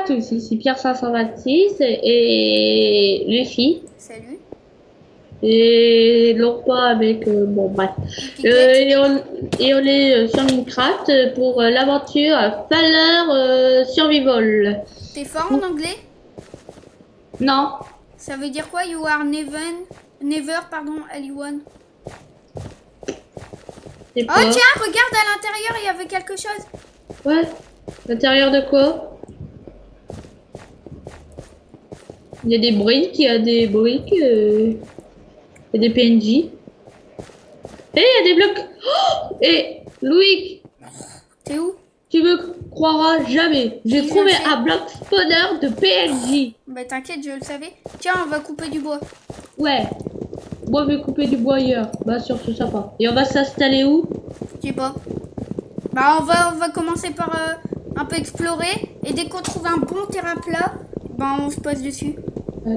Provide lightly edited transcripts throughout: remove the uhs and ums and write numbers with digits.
toi aussi, c'est Pierre 526 et Luffy. Salut. Et non pas avec... bon bref. Et on est sur Minecraft pour l'aventure Fallout Survival. T'es fort en anglais? Non, Ça veut dire quoi? You are never, pardon, anyone. c'est Oh pas... tiens, regarde à l'intérieur, il y avait quelque chose. Ouais, l'intérieur de quoi? Il y a des briques, il y a des briques, il y a des PNJ. Et il y a des blocs. Oh et Louis, T'es où? tu me croiras jamais. J'ai Oui, je trouvé le sais. un bloc spawner de PNJ. Bah t'inquiète, je le savais. Tiens, on va couper du bois. Ouais. Moi, je vais couper du bois ailleurs. Bah, sur ce sapin. Et on va s'installer où? Je sais pas. Bah on va commencer par un peu explorer. Et dès qu'on trouve un bon terrain plat, bah on se pose dessus.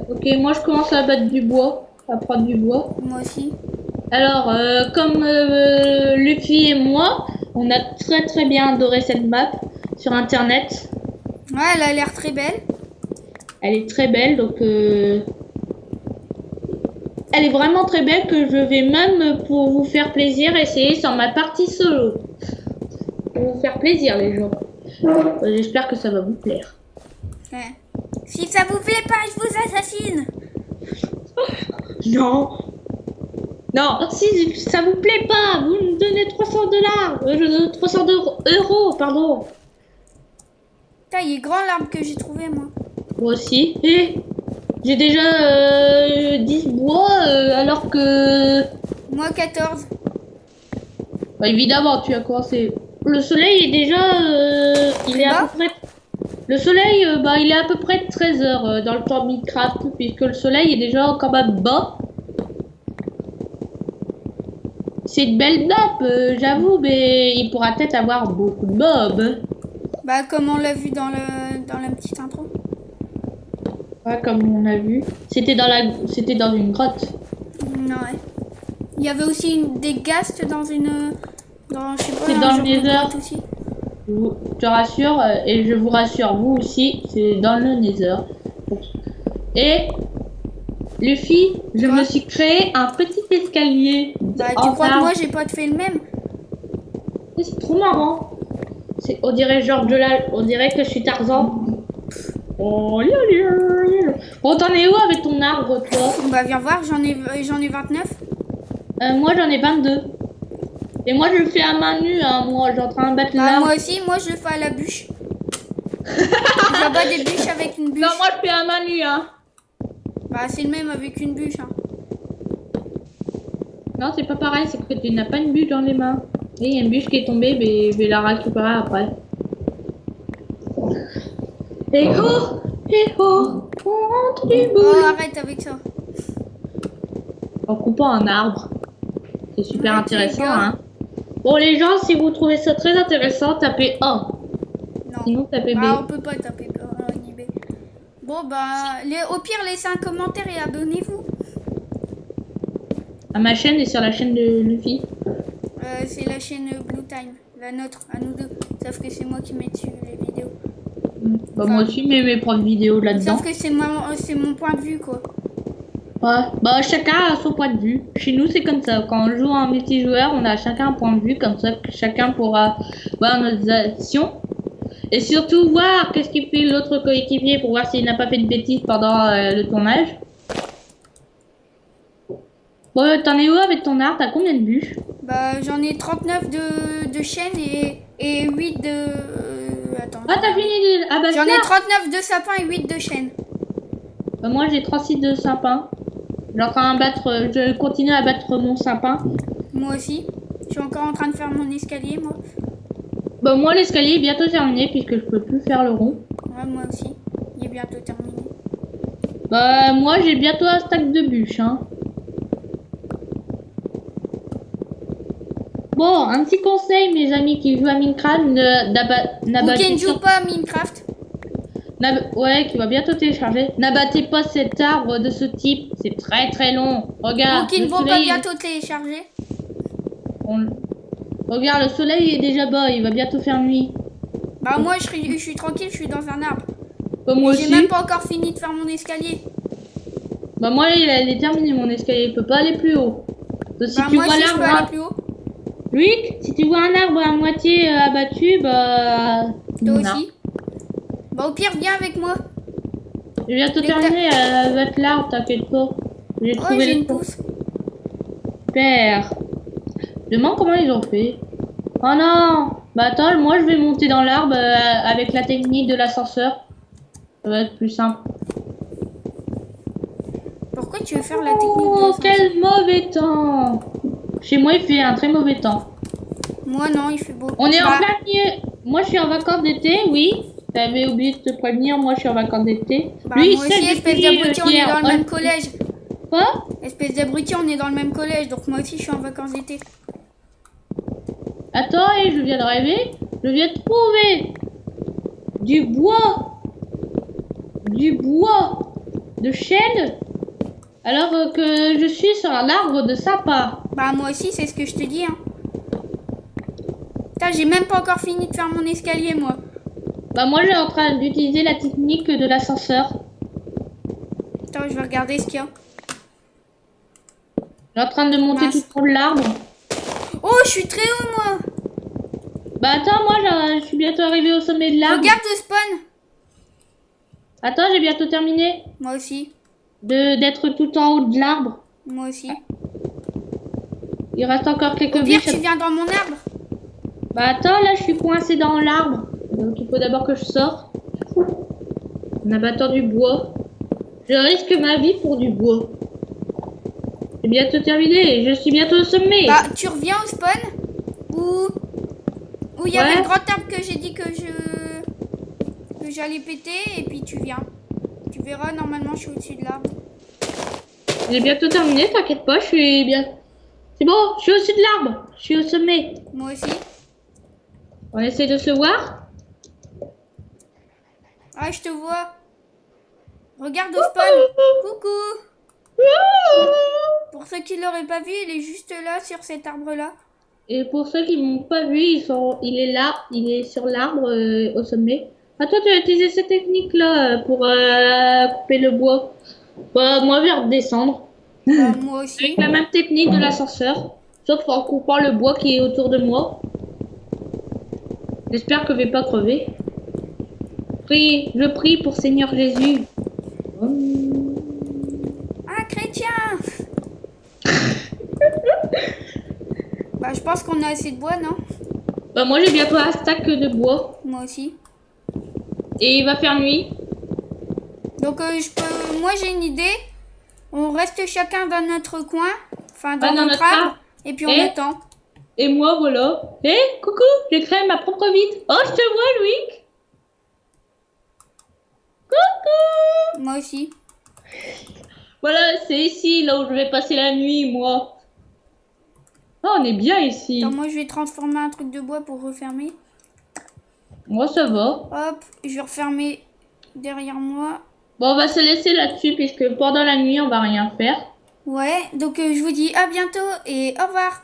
Ok, moi, je commence à battre du bois. À prendre du bois. Moi aussi. Alors, comme Luffy et moi, on a très bien adoré cette map sur internet. Ouais, elle a l'air très belle. Elle est très belle, donc elle est vraiment très belle que je vais même, pour vous faire plaisir, essayer sur ma partie solo. Pour vous faire plaisir, les gens. J'espère que ça va vous plaire. Ouais. Si ça vous plaît pas, je vous assassine. Non. Non, si ça vous plaît pas, vous me donnez 300 $. 300 euros, pardon. Putain, il est grand l'arbre que j'ai trouvé, moi. Moi aussi. Et j'ai déjà 10 bois alors que... Moi, 14. Bah, évidemment, tu as commencé. Le soleil est déjà... il est à peu près... Le soleil, bah, il est à peu près 13 heures dans le temps de Minecraft, puisque le soleil est déjà quand même bas. C'est une belle map, j'avoue, mais il pourra peut-être avoir beaucoup de mobs. Bah, comme on l'a vu dans la petite intro. Ouais, comme on a vu. C'était dans une grotte. Ouais. Il y avait aussi des ghasts dans une... je sais pas, C'est un dans genre le de Nether. grotte aussi. Je te rassure, et je vous rassure, vous aussi, c'est dans le Nether. Et, Luffy, je me suis créé un petit escalier. Bah, tu crois que moi, j'ai pas fait le même? C'est trop marrant. On dirait genre on dirait que je suis Tarzan. Oh, bon, t'en es où avec ton arbre, toi? Bah, viens voir, j'en ai 29. Moi, j'en ai 22. Et moi, je le fais à main nue, hein. Moi, j'ai en train de battre Bah, l'arbre. moi aussi, moi, je le fais à la bûche. J'abats des bûches avec une bûche. Non, moi, je fais à main nue, hein. Bah, c'est le même avec une bûche, hein. Non, c'est pas pareil, c'est que tu n'as pas une bûche dans les mains. Et il y a une bûche qui est tombée, mais je vais la récupérer après. Et oh, on rentre du bout. Oh, arrête avec ça. En coupant un arbre. C'est super Ouais, intéressant, c'est hein. Bon, les gens, si vous trouvez ça très intéressant, tapez 1. Non. Sinon, tapez B. Ah, on peut pas taper ni B. Bon, bah, au pire, laissez un commentaire et abonnez-vous. À ma chaîne et sur la chaîne de Luffy. C'est la chaîne Blue Time, la nôtre, à nous deux. Sauf que c'est moi qui mets dessus les vidéos. Bah, moi aussi, mais mes propres vidéos là-dedans. Sauf que c'est mon point de vue, quoi. Ouais, bah chacun a son point de vue. Chez nous, c'est comme ça. Quand on joue en multijoueur, on a chacun un point de vue, comme ça que chacun pourra voir nos actions. Et surtout voir qu'est-ce qu'il fait l'autre coéquipier pour voir s'il n'a pas fait de bêtises pendant le tournage. Bon, t'en es où avec ton arbre? T'as combien de bûches? Bah, j'en ai 39 de chênes et 8 de... attends. Ah, t'as fini de... Ah bah J'en ai là. 39 de sapins et 8 de chênes. Bah, moi, j'ai 36 de sapin. Je continue à battre mon sapin. Moi aussi. Je suis encore en train de faire mon escalier, moi. Bah, moi, l'escalier est bientôt terminé puisque je peux plus faire le rond. Ouais, moi aussi. Il est bientôt terminé. Bah, moi, j'ai bientôt un stack de bûches, hein. Bon, un petit conseil, mes amis qui jouent à Minecraft, Ou qui ne joue pas à Minecraft. Ouais, qui va bientôt télécharger. N'abattez pas cet arbre de ce type, c'est très long. Regarde. Ou qui ne vont pas bientôt télécharger. Regarde, le soleil est déjà bas, il va bientôt faire nuit. Bah moi je suis tranquille, je suis dans un arbre. Bah, moi J'ai aussi. même pas encore fini de faire mon escalier. Bah, moi, il est terminé mon escalier. Il peut pas aller plus haut. Donc, si Bah, tu moi vois aussi, je peux l'arbre. aller plus haut. Lui, si tu vois un arbre à moitié abattu, bah. Toi non. aussi. Bah, au pire, viens avec moi. Je viens de Mais terminer avec l'arbre, t'inquiète pas. J'ai Oh, trouvé j'ai les une pousse. Super. Je me demande comment ils ont fait. Oh non. Bah attends, moi je vais monter dans l'arbre avec la technique de l'ascenseur. Ça va être plus simple. Pourquoi tu veux faire la technique de Oh, l'ascenseur? quel mauvais temps. Chez moi, il fait un très mauvais temps. Moi, non, il fait beau. On est en Bah, plein milieu. Moi, je suis en vacances d'été, oui. T'avais oublié de te prévenir, moi, je suis en vacances d'été. bah, Lui, il moi sait aussi, espèce depuis d'abruti, on est hier. dans le même collège. Quoi? Espèce d'abruti, on est dans le même collège. Donc, moi aussi, je suis en vacances d'été. Attends, et je viens de rêver. Je viens de trouver du bois. Du bois de chêne. Alors que je suis sur un arbre de sapin. Bah, moi aussi, c'est ce que je te dis. Hein. Putain, j'ai même pas encore fini de faire mon escalier, moi. Bah moi, j'ai en train d'utiliser la technique de l'ascenseur. Attends, je vais regarder ce qu'il y a. Je suis en train de monter Mince. tout au long de l'arbre. Oh, je suis très haut, moi. Bah attends, moi, je suis bientôt arrivé au sommet de l'arbre. Regarde le spawn. Attends, j'ai bientôt terminé Moi aussi. d'être tout en haut de l'arbre. Moi aussi. Il reste encore quelques Au pire, bûches. tu viens dans mon arbre. Bah attends, là, je suis coincé dans l'arbre. Donc il faut d'abord que je sorte. En abattant du bois. Je risque ma vie pour du bois. C'est bientôt terminé. Je suis bientôt au sommet. Bah, tu reviens au spawn où il y avait Ouais. le grand arbre que j'ai dit que j'allais péter et puis tu viens. Tu verras, normalement, je suis au-dessus de l'arbre. J'ai bientôt terminé, t'inquiète pas, je suis bien. C'est bon, je suis au-dessus de l'arbre. Je suis au sommet. Moi aussi. On essaie de se voir. Ah, je te vois. Regarde au spawn. Coucou. Pour ceux qui l'auraient pas vu, il est juste là, sur cet arbre-là. Et pour ceux qui m'ont pas vu, il est là, il est sur l'arbre au sommet. Ah toi, tu as utilisé cette technique-là pour couper le bois. Bah, moi, je vais redescendre. Bah, moi aussi. Avec la même technique de l'ascenseur, sauf en coupant le bois qui est autour de moi. J'espère que je vais pas crever. Je prie pour Seigneur Jésus. Ah, chrétien. Bah, je pense qu'on a assez de bois, non? Bah, moi, j'ai bientôt un stack de bois. Moi aussi. Et il va faire nuit. Donc, moi, j'ai une idée. On reste chacun dans notre coin. Enfin, dans Dans notre arbre. Et puis, on Et- attend. Et moi, voilà. Hé, coucou, j'ai créé ma propre vie. Oh, je te vois, Louis. Coucou. Moi aussi. Voilà, c'est ici, là où je vais passer la nuit, moi. Oh, on est bien ici. Attends, moi, je vais transformer un truc de bois pour refermer. Moi, ça va. Hop, je vais refermer derrière moi. Bon, on va se laisser là-dessus, puisque pendant la nuit, on va rien faire. Ouais, donc je vous dis à bientôt et au revoir.